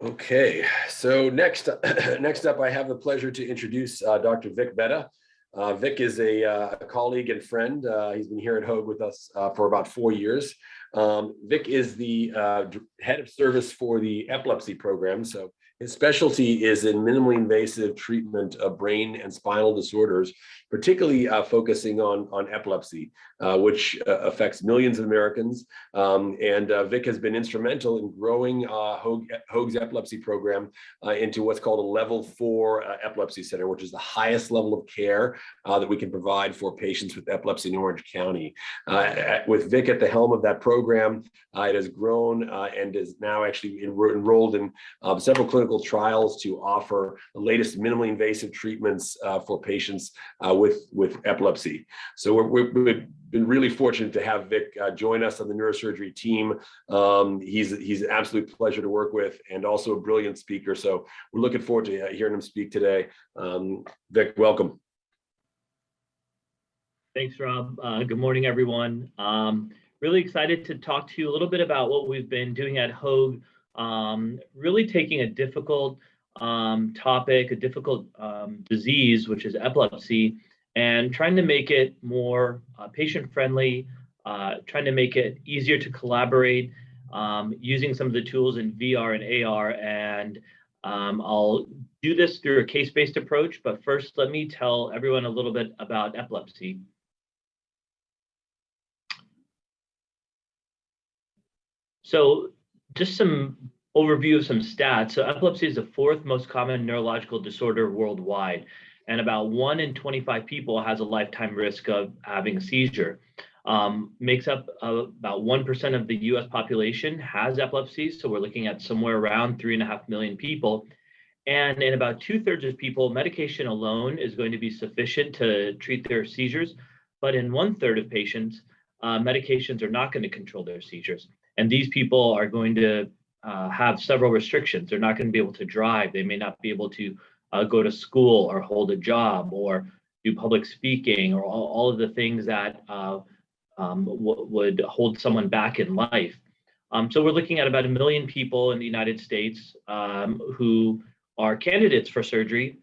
Okay, so next up, I have the pleasure to introduce Dr. Vivek Mehta. Vic is a colleague and friend. He's been here at Hoag with us for about 4 years. Vic is the head of service for the epilepsy program. So his specialty is in minimally invasive treatment of brain and spinal disorders, particularly focusing on epilepsy, which affects millions of Americans. Vic has been instrumental in growing Hoag's epilepsy program into what's called a level 4 epilepsy center, which is the highest level of care that we can provide for patients with epilepsy in Orange County. With Vic at the helm of that program, it has grown and is now actually enrolled in several clinical trials to offer the latest minimally invasive treatments for patients with epilepsy. So we've been really fortunate to have Vic join us on the neurosurgery team. He's an absolute pleasure to work with and also a brilliant speaker. So we're looking forward to hearing him speak today. Vic, welcome. Thanks, Rob. Good morning, everyone. Really excited to talk to you a little bit about what we've been doing at Hoag, really taking a difficult topic, a difficult disease, which is epilepsy, and trying to make it more patient-friendly, trying to make it easier to collaborate, using some of the tools in VR and AR. And I'll do this through a case-based approach, but first let me tell everyone a little bit about epilepsy. So just some overview of some stats. So epilepsy is the 4th most common neurological disorder worldwide, and about 1 in 25 people has a lifetime risk of having a seizure. Makes up about 1% of the US population has epilepsy, so we're looking at somewhere around 3.5 million people. And in about 2/3 of people, medication alone is going to be sufficient to treat their seizures, but in 1/3 of patients, medications are not going to control their seizures. And these people are going to have several restrictions. They're not going to be able to drive. They may not be able to go to school or hold a job or do public speaking or all of the things that would hold someone back in life. So we're looking at about 1 million people in the United States who are candidates for surgery.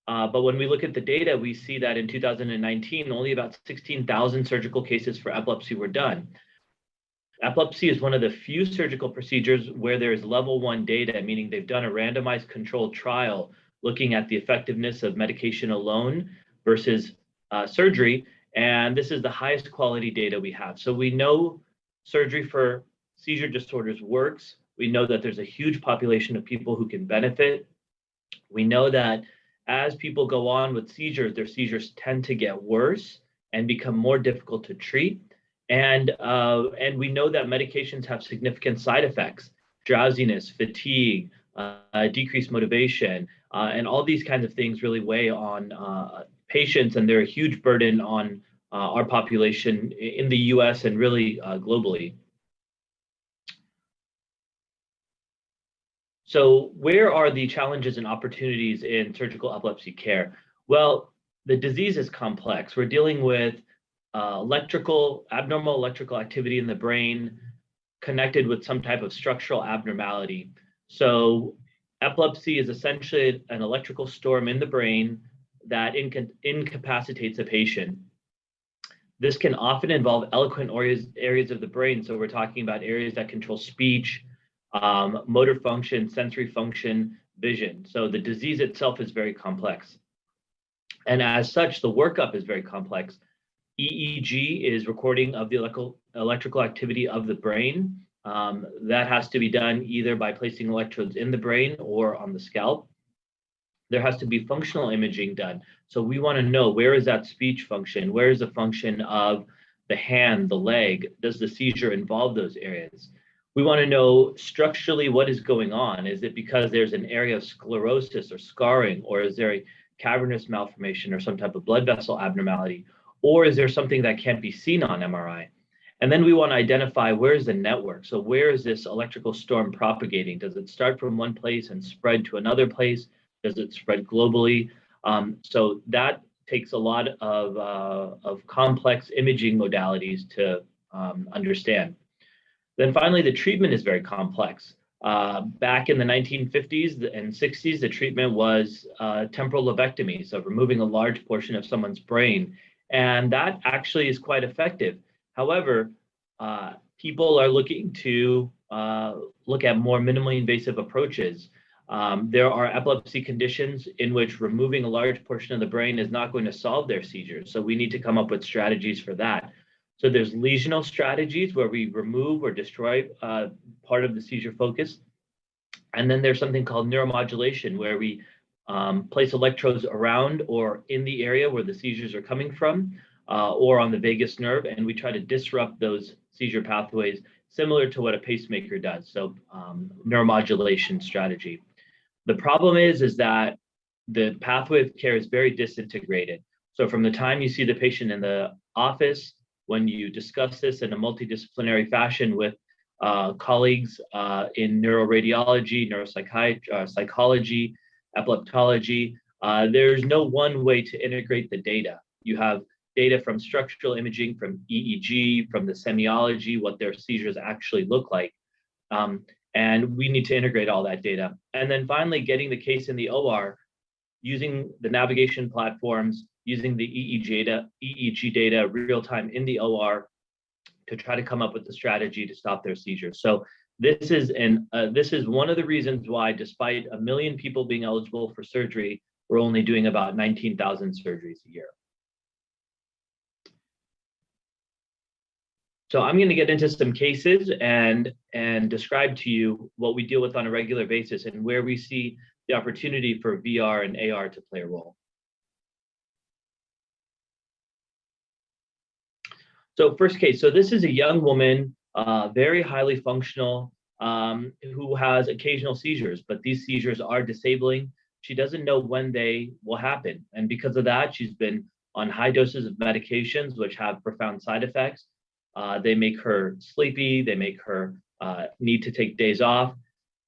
But when we look at the data, we see that in 2019, only about 16,000 surgical cases for epilepsy were done. Epilepsy is one of the few surgical procedures where there is level 1 data, meaning they've done a randomized controlled trial looking at the effectiveness of medication alone versus surgery. And this is the highest quality data we have. So we know surgery for seizure disorders works. We know that there's a huge population of people who can benefit. We know that as people go on with seizures, their seizures tend to get worse and become more difficult to treat. And we know that medications have significant side effects: drowsiness, fatigue, decreased motivation, and all these kinds of things really weigh on patients, and they're a huge burden on our population in the US and really globally. So where are the challenges and opportunities in surgical epilepsy care? Well, the disease is complex. We're dealing with abnormal electrical activity in the brain connected with some type of structural abnormality. So epilepsy is essentially an electrical storm in the brain that incapacitates a patient. This can often involve eloquent areas of the brain. So we're talking about areas that control speech, motor function, sensory function, vision. So the disease itself is very complex. And as such, the workup is very complex. EEG is recording of the electrical activity of the brain. That has to be done either by placing electrodes in the brain or on the scalp. There has to be functional imaging done. So we want to know, where is that speech function? Where is the function of the hand, the leg? Does the seizure involve those areas? We want to know structurally what is going on. Is it because there's an area of sclerosis or scarring, or is there a cavernous malformation or some type of blood vessel abnormality? Or is there something that can't be seen on MRI? And then we want to identify, where is the network? So where is this electrical storm propagating? Does it start from one place and spread to another place? Does it spread globally? So that takes a lot of complex imaging modalities to understand. Then finally, the treatment is very complex. Back in the 1950s and 60s, the treatment was temporal lobectomy, so removing a large portion of someone's brain. And that actually is quite effective. However, people are looking to look at more minimally invasive approaches. There are epilepsy conditions in which removing a large portion of the brain is not going to solve their seizures. So we need to come up with strategies for that. So there's lesional strategies where we remove or destroy part of the seizure focus. And then there's something called neuromodulation, where we place electrodes around or in the area where the seizures are coming from, or on the vagus nerve, and we try to disrupt those seizure pathways, similar to what a pacemaker does. So neuromodulation strategy. The problem is that the pathway of care is very disintegrated. So from the time you see the patient in the office, when you discuss this in a multidisciplinary fashion with colleagues in neuroradiology, neuropsychiatry, psychology, epileptology, there's no one way to integrate the data. You have data from structural imaging, from EEG, from the semiology, what their seizures actually look like. And we need to integrate all that data. And then finally, getting the case in the OR, using the navigation platforms, using the EEG data real time in the OR to try to come up with a strategy to stop their seizures. So this is one of the reasons why, despite 1 million people being eligible for surgery, we're only doing about 19,000 surgeries a year. So I'm going to get into some cases and describe to you what we deal with on a regular basis and where we see the opportunity for VR and AR to play a role. So first case, so this is a young woman, very highly functional, who has occasional seizures, but these seizures are disabling. She doesn't know when they will happen. And because of that, she's been on high doses of medications, which have profound side effects. They make her sleepy, they make her need to take days off.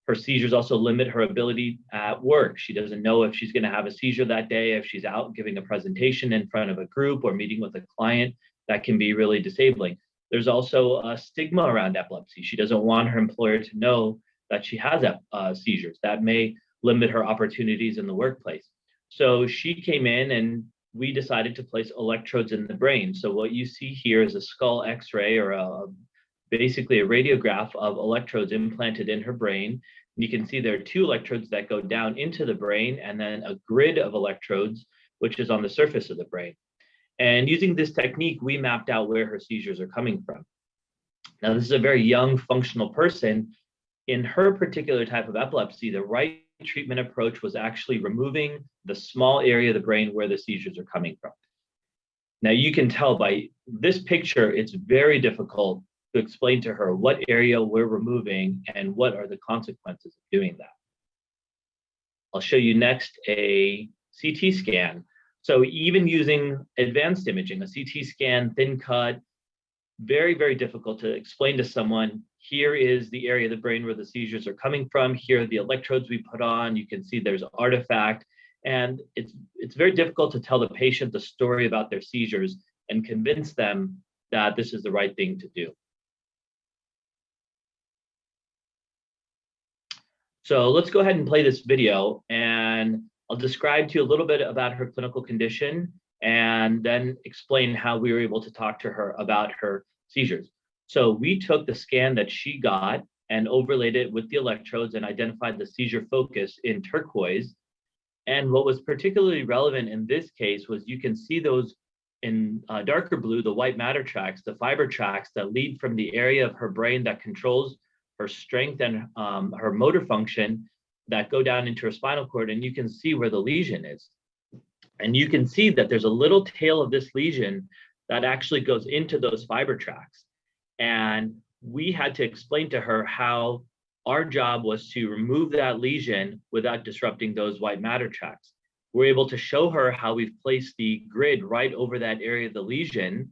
Her seizures also limit her ability at work. She doesn't know if she's going to have a seizure that day, if she's out giving a presentation in front of a group or meeting with a client. That can be really disabling. There's also a stigma around epilepsy. She doesn't want her employer to know that she has seizures. That may limit her opportunities in the workplace. So she came in and we decided to place electrodes in the brain. So what you see here is a skull X-ray, or basically a radiograph of electrodes implanted in her brain. And you can see there are 2 electrodes that go down into the brain, and then a grid of electrodes, which is on the surface of the brain. And using this technique, we mapped out where her seizures are coming from. Now, this is a very young, functional person. In her particular type of epilepsy, the right treatment approach was actually removing the small area of the brain where the seizures are coming from. Now, you can tell by this picture, it's very difficult to explain to her what area we're removing and what are the consequences of doing that. I'll show you next a CT scan. So even using advanced imaging, a CT scan, thin cut, very, very difficult to explain to someone, here is the area of the brain where the seizures are coming from. Here are the electrodes we put on. You can see there's an artifact. And it's very difficult to tell the patient the story about their seizures and convince them that this is the right thing to do. So let's go ahead and play this video, and I'll describe to you a little bit about her clinical condition and then explain how we were able to talk to her about her seizures. So we took the scan that she got and overlaid it with the electrodes and identified the seizure focus in turquoise. And what was particularly relevant in this case was you can see those in darker blue, the white matter tracks, the fiber tracks that lead from the area of her brain that controls her strength and her motor function, that go down into her spinal cord, and you can see where the lesion is. And you can see that there's a little tail of this lesion that actually goes into those fiber tracks. And we had to explain to her how our job was to remove that lesion without disrupting those white matter tracks. We're able to show her how we've placed the grid right over that area of the lesion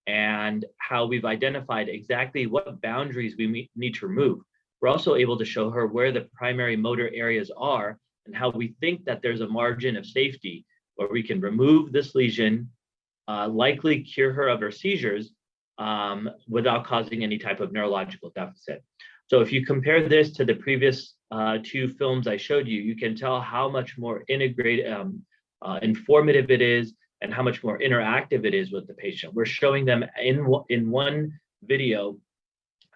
and how we've identified exactly what boundaries we need to remove. We're also able to show her where the primary motor areas are and how we think that there's a margin of safety where we can remove this lesion, likely cure her of her seizures without causing any type of neurological deficit. So if you compare this to the previous two films I showed you, you can tell how much more integrated, informative it is, and how much more interactive it is with the patient. We're showing them in one video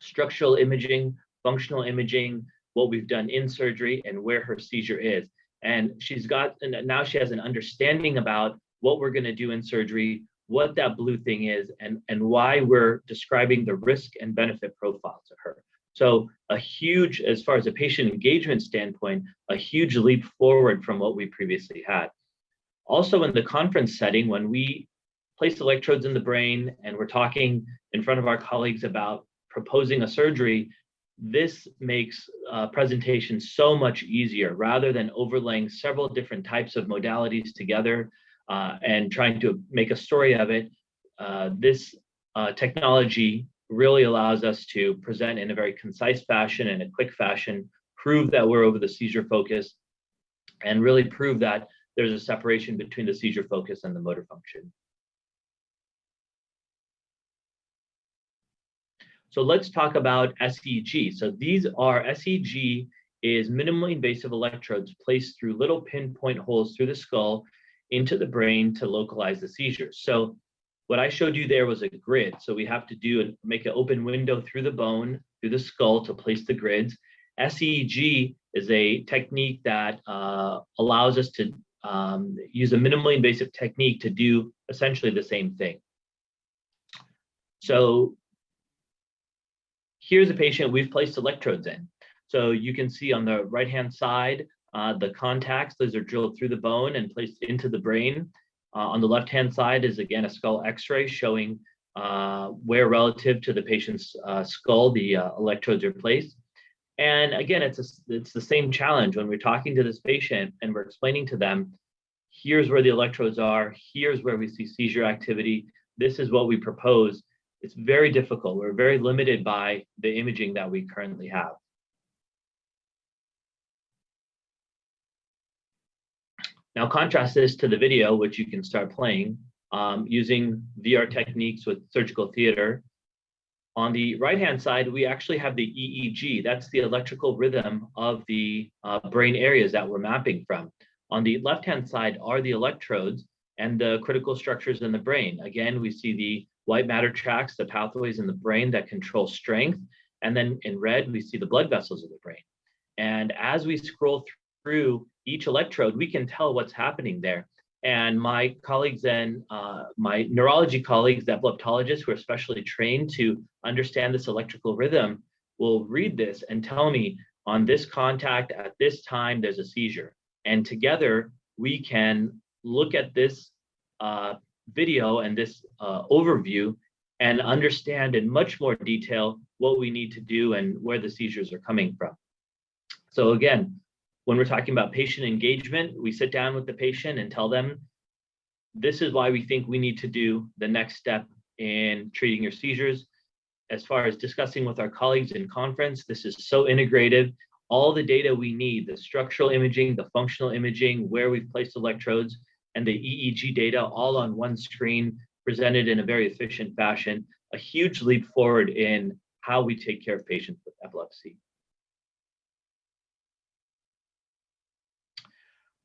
structural imaging, functional imaging, what we've done in surgery, and where her seizure is. And now she has an understanding about what we're going to do in surgery, what that blue thing is, and why we're describing the risk and benefit profile to her. So a huge, as far as a patient engagement standpoint, a huge leap forward from what we previously had. Also in the conference setting, when we place electrodes in the brain and we're talking in front of our colleagues about proposing a surgery, this makes presentation so much easier rather than overlaying several different types of modalities together and trying to make a story of it. This technology really allows us to present in a very concise fashion and a quick fashion, prove that we're over the seizure focus, and really prove that there's a separation between the seizure focus and the motor function. So let's talk about SEG. So these are, SEG is minimally invasive electrodes placed through little pinpoint holes through the skull into the brain to localize the seizures. So what I showed you there was a grid. So we have to make an open window through the bone, through the skull to place the grids. SEG is a technique that allows us to use a minimally invasive technique to do essentially the same thing. So here's a patient we've placed electrodes in. So you can see on the right-hand side, the contacts, those are drilled through the bone and placed into the brain. On the left-hand side is, again, a skull x-ray showing where relative to the patient's skull the electrodes are placed. And again, it's the same challenge when we're talking to this patient and we're explaining to them, here's where the electrodes are, here's where we see seizure activity, this is what we propose. It's very difficult. We're very limited by the imaging that we currently have. Now contrast this to the video, which you can start playing using VR techniques with surgical theater. On the right-hand side, we actually have the EEG. That's the electrical rhythm of the brain areas that we're mapping from. On the left-hand side are the electrodes and the critical structures in the brain. Again, we see the white matter tracks, the pathways in the brain that control strength. And then in red, we see the blood vessels of the brain. And as we scroll through each electrode, we can tell what's happening there. And my colleagues and my neurology colleagues, the epileptologists who are specially trained to understand this electrical rhythm, will read this and tell me on this contact at this time, there's a seizure. And together we can look at this video and this overview and understand in much more detail what we need to do and where the seizures are coming from. So again, when we're talking about patient engagement, we sit down with the patient and tell them, this is why we think we need to do the next step in treating your seizures. As far as discussing with our colleagues in conference, this is so integrative. All the data we need, the structural imaging, the functional imaging, where we've placed electrodes, and the EEG data all on one screen, presented in a very efficient fashion, a huge leap forward in how we take care of patients with epilepsy.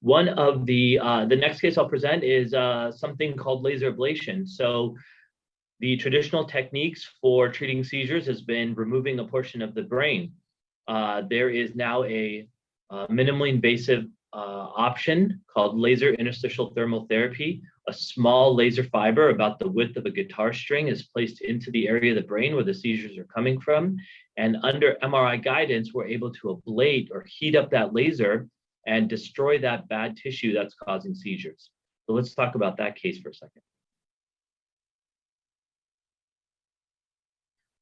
One of the next case I'll present is something called laser ablation. So the traditional techniques for treating seizures has been removing a portion of the brain. There is now a minimally invasive option called laser interstitial thermal therapy. A small laser fiber about the width of a guitar string is placed into the area of the brain where the seizures are coming from. And under MRI guidance, we're able to ablate or heat up that laser and destroy that bad tissue that's causing seizures. So let's talk about that case for a second.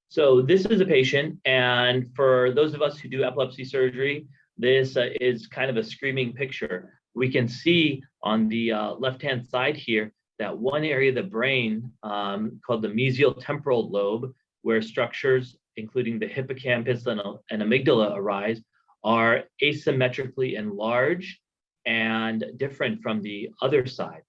So this is a patient, and for those of us who do epilepsy surgery, this is kind of a screaming picture. We can see on the left-hand side here that one area of the brain called the mesial temporal lobe, where structures including the hippocampus and amygdala arise, are asymmetrically enlarged and different from the other side.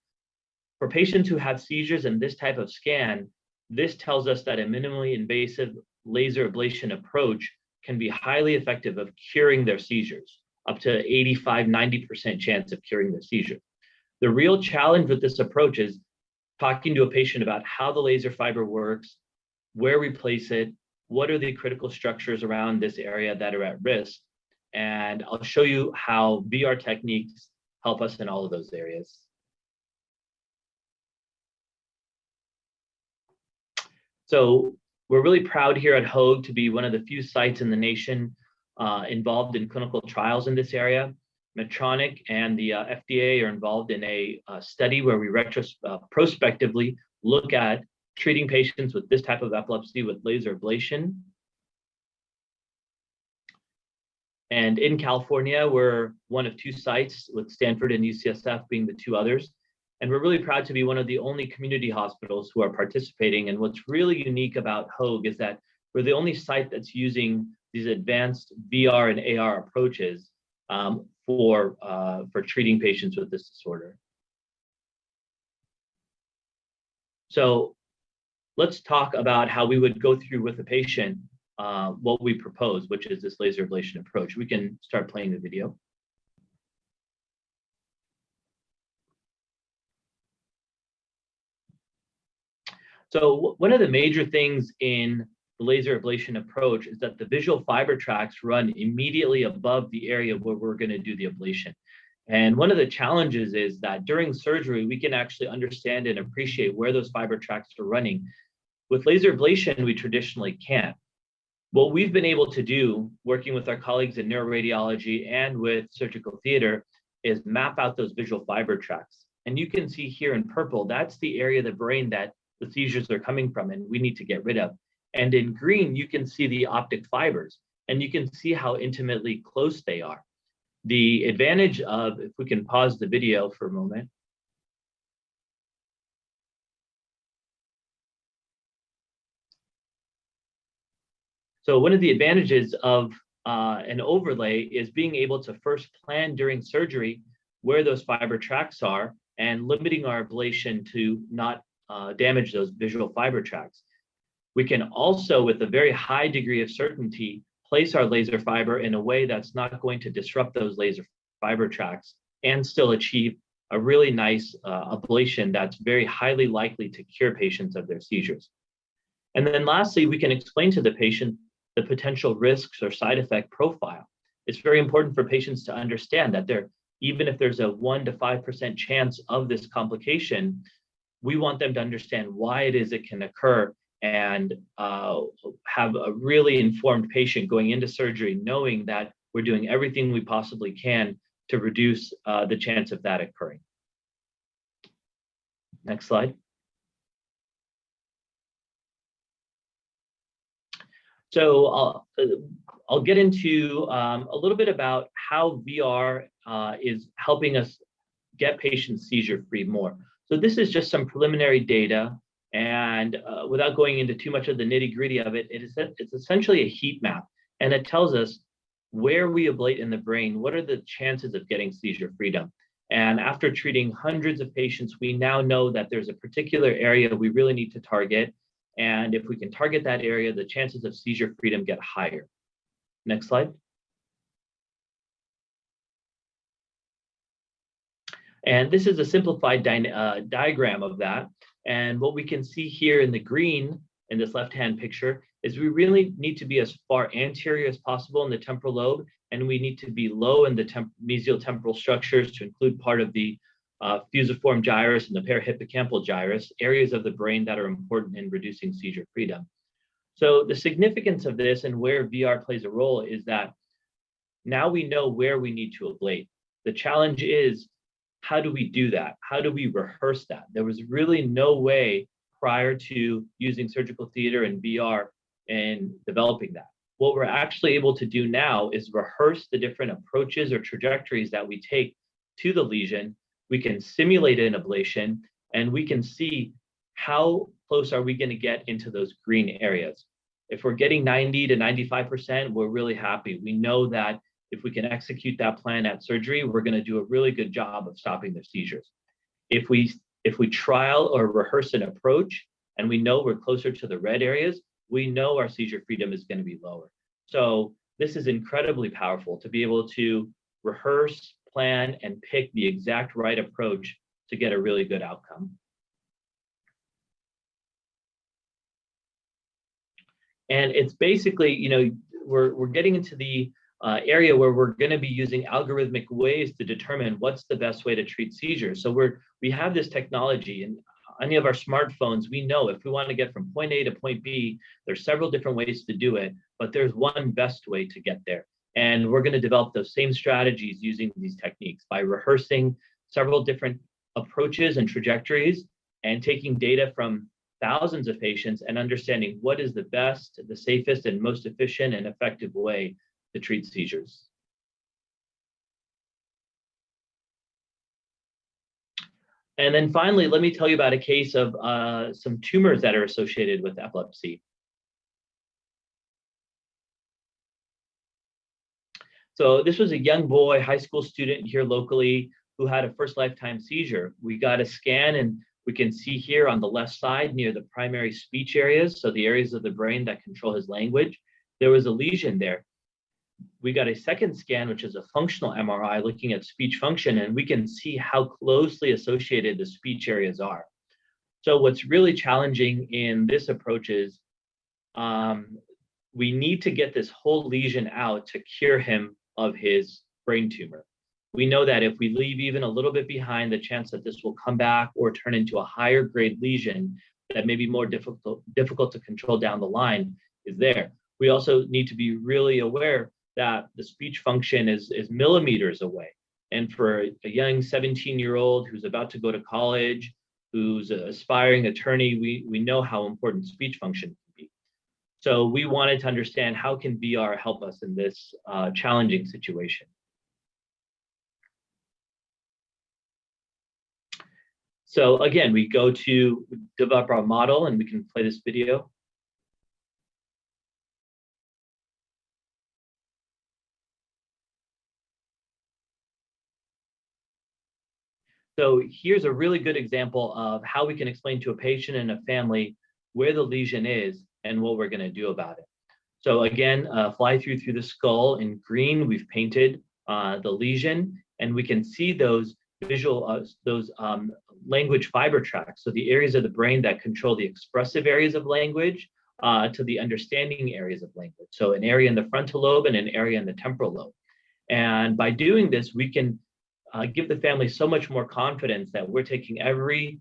For patients who have seizures in this type of scan, this tells us that a minimally invasive laser ablation approach can be highly effective of curing their seizures, up to 85, 90% chance of curing their seizure. The real challenge with this approach is talking to a patient about how the laser fiber works, where we place it, what are the critical structures around this area that are at risk, and I'll show you how VR techniques help us in all of those areas. So we're really proud here at Hoag to be one of the few sites in the nation involved in clinical trials in this area. Medtronic and the FDA are involved in a study where we prospectively look at treating patients with this type of epilepsy with laser ablation. And in California, we're one of two sites, with Stanford and UCSF being the two others. And we're really proud to be one of the only community hospitals who are participating. And what's really unique about Hoag is that we're the only site that's using these advanced VR and AR approaches for treating patients with this disorder. So let's talk about how we would go through with a patient what we propose, which is this laser ablation approach. We can start playing the video. So one of the major things in the laser ablation approach is that the visual fiber tracts run immediately above the area where we're going to do the ablation. And one of the challenges is that during surgery, we can actually understand and appreciate where those fiber tracts are running. With laser ablation, we traditionally can't. What we've been able to do, working with our colleagues in neuroradiology and with surgical theater, is map out those visual fiber tracts. And you can see here in purple, that's the area of the brain that the seizures are coming from and we need to get rid of. And in green, you can see the optic fibers, and you can see how intimately close they are. The advantage of, if we can pause the video for a moment. So one of the advantages of an overlay is being able to first plan during surgery where those fiber tracts are and limiting our ablation to not damage those visual fiber tracts. We can also, with a very high degree of certainty, place our laser fiber in a way that's not going to disrupt those laser fiber tracts and still achieve a really nice ablation that's very highly likely to cure patients of their seizures. And then lastly, we can explain to the patient the potential risks or side effect profile. It's very important for patients to understand that even if there's a 1 to 5% chance of this complication, we want them to understand why it is it can occur and have a really informed patient going into surgery, knowing that we're doing everything we possibly can to reduce the chance of that occurring. Next slide. So I'll get into a little bit about how VR is helping us get patients seizure-free more. So this is just some preliminary data, and without going into too much of the nitty-gritty of it, it's essentially a heat map, and it tells us where we ablate in the brain, what are the chances of getting seizure freedom. And after treating hundreds of patients, we now know that there's a particular area we really need to target. And if we can target that area, the chances of seizure freedom get higher. Next slide. And this is a simplified diagram of that. And what we can see here in the green in this left-hand picture is we really need to be as far anterior as possible in the temporal lobe, and we need to be low in the mesial temporal structures to include part of the fusiform gyrus and the parahippocampal gyrus, areas of the brain that are important in reducing seizure freedom. So the significance of this and where VR plays a role is that now we know where we need to ablate. The challenge is, how do we do that? How do we rehearse that? There was really no way prior to using surgical theater and VR and developing that. What we're actually able to do now is rehearse the different approaches or trajectories that we take to the lesion. We can simulate an ablation, and we can see how close are we going to get into those green areas. If we're getting 90 to 95%, we're really happy. We know that if we can execute that plan at surgery, we're going to do a really good job of stopping their seizures. If we trial or rehearse an approach and we know we're closer to the red areas, we know our seizure freedom is going to be lower. So this is incredibly powerful to be able to rehearse, plan, and pick the exact right approach to get a really good outcome. And it's basically, we're getting into the area where we're going to be using algorithmic ways to determine what's the best way to treat seizures. So we have this technology, and any of our smartphones, we know if we want to get from point A to point B, there's several different ways to do it, but there's one best way to get there. And we're going to develop those same strategies using these techniques by rehearsing several different approaches and trajectories and taking data from thousands of patients and understanding what is the best, the safest, and most efficient and effective way to treat seizures. And then finally, let me tell you about a case of some tumors that are associated with epilepsy. So this was a young boy, high school student here locally, who had a first lifetime seizure. We got a scan, and we can see here on the left side near the primary speech areas, so the areas of the brain that control his language, there was a lesion there. We got a second scan, which is a functional MRI looking at speech function, and we can see how closely associated the speech areas are. So what's really challenging in this approach is we need to get this whole lesion out to cure him of his brain tumor. We know that if we leave even a little bit behind, the chance that this will come back or turn into a higher grade lesion that may be more difficult to control down the line is there. We also need to be really aware that the speech function is millimeters away. And for a young 17-year-old who's about to go to college, who's an aspiring attorney, we know how important speech function can be. So we wanted to understand how can VR help us in this challenging situation. So again, we go to develop our model, and we can play this video. So here's a really good example of how we can explain to a patient and a family where the lesion is and what we're going to do about it. So again, fly through the skull in green, we've painted the lesion, and we can see those visual, language fiber tracks. So the areas of the brain that control the expressive areas of language to the understanding areas of language. So an area in the frontal lobe and an area in the temporal lobe. And by doing this, we can give the family so much more confidence that we're taking every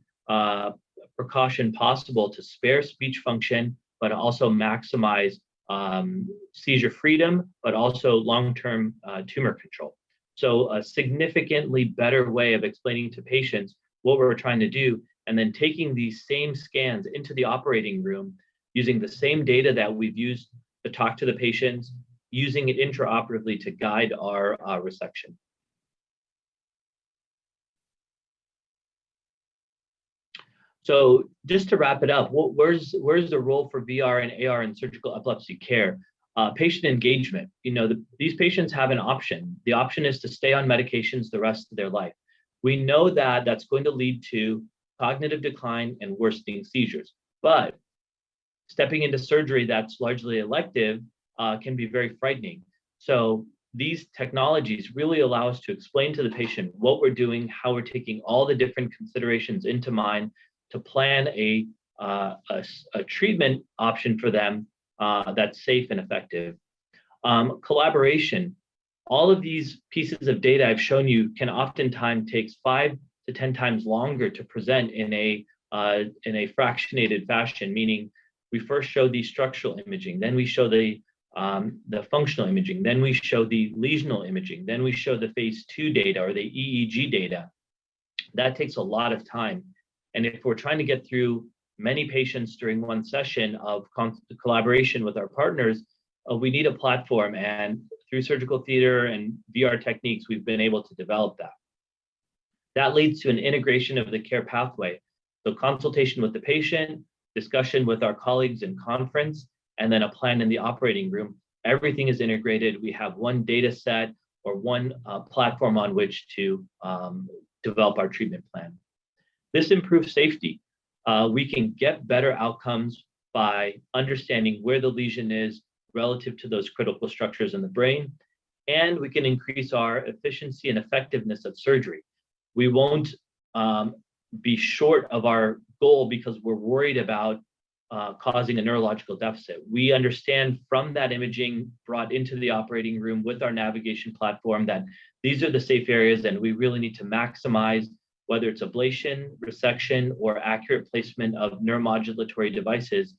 precaution possible to spare speech function, but also maximize seizure freedom, but also long-term tumor control. So a significantly better way of explaining to patients what we're trying to do, and then taking these same scans into the operating room, using the same data that we've used to talk to the patients, using it intraoperatively to guide our resection. So just to wrap it up, where's the role for VR and AR in surgical epilepsy care? Patient engagement. These patients have an option. The option is to stay on medications the rest of their life. We know that that's going to lead to cognitive decline and worsening seizures. But stepping into surgery that's largely elective can be very frightening. So these technologies really allow us to explain to the patient what we're doing, how we're taking all the different considerations into mind to plan a treatment option for them that's safe and effective. Collaboration. All of these pieces of data I've shown you can oftentimes take 5 to 10 times longer to present in a fractionated fashion, meaning we first show the structural imaging, then we show the functional imaging, then we show the lesional imaging, then we show the phase 2 data or the EEG data. That takes a lot of time. And if we're trying to get through many patients during one session of collaboration with our partners, we need a platform. And through surgical theater and VR techniques, we've been able to develop that. That leads to an integration of the care pathway. So consultation with the patient, discussion with our colleagues in conference, and then a plan in the operating room. Everything is integrated. We have one data set or one platform on which to develop our treatment plan. This improves safety. We can get better outcomes by understanding where the lesion is, relative to those critical structures in the brain, and we can increase our efficiency and effectiveness of surgery. We won't be short of our goal because we're worried about causing a neurological deficit. We understand from that imaging brought into the operating room with our navigation platform that these are the safe areas, and we really need to maximize whether it's ablation, resection, or accurate placement of neuromodulatory devices,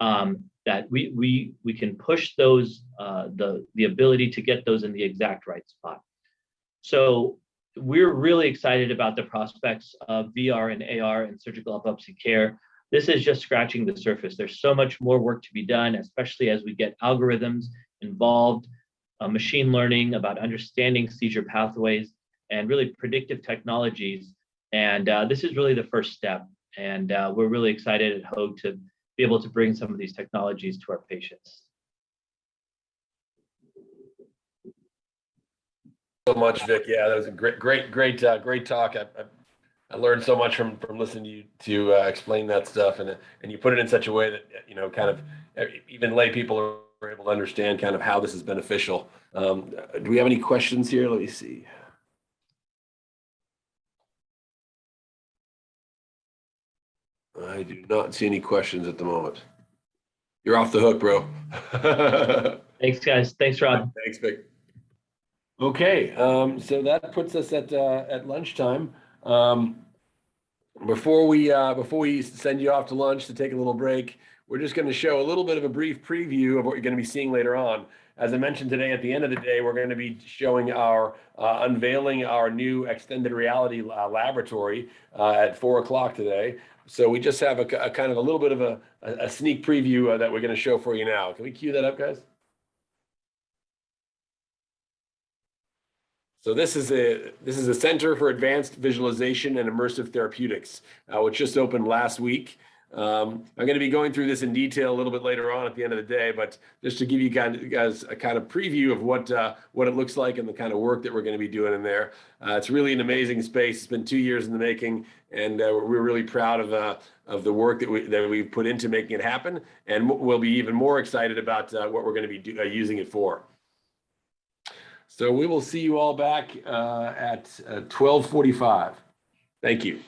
that we can push those, the ability to get those in the exact right spot. So we're really excited about the prospects of VR and AR in surgical epilepsy care. This is just scratching the surface. There's so much more work to be done, especially as we get algorithms involved, machine learning about understanding seizure pathways, and really predictive technologies. And this is really the first step. And we're really excited at Hoag to be able to bring some of these technologies to our patients. So much, Vic. Yeah, that was a great talk. I learned so much from listening to you to explain that stuff, and you put it in such a way that kind of even lay people are able to understand kind of how this is beneficial. Do we have any questions here? Let me see. I do not see any questions at the moment. You're off the hook, bro. Thanks, guys. Thanks, Rob. Thanks, Vic. Okay, so that puts us at lunchtime. Before we send you off to lunch to take a little break, we're just going to show a little bit of a brief preview of what you're going to be seeing later on. As I mentioned today, at the end of the day, we're going to be showing unveiling our new extended reality laboratory at 4 o'clock today. So we just have a kind of a little bit of a sneak preview that we're going to show for you now. Can we cue that up, guys? So this is a Center for Advanced Visualization and Immersive Therapeutics, which just opened last week. I'm going to be going through this in detail a little bit later on at the end of the day, but just to give you guys a kind of preview of what it looks like and the kind of work that we're going to be doing in there. It's really an amazing space. It's been 2 years in the making, and we're really proud of the work that we've put into making it happen, and we'll be even more excited about what we're going to be using it for. So we will see you all back at 12:45. Thank you.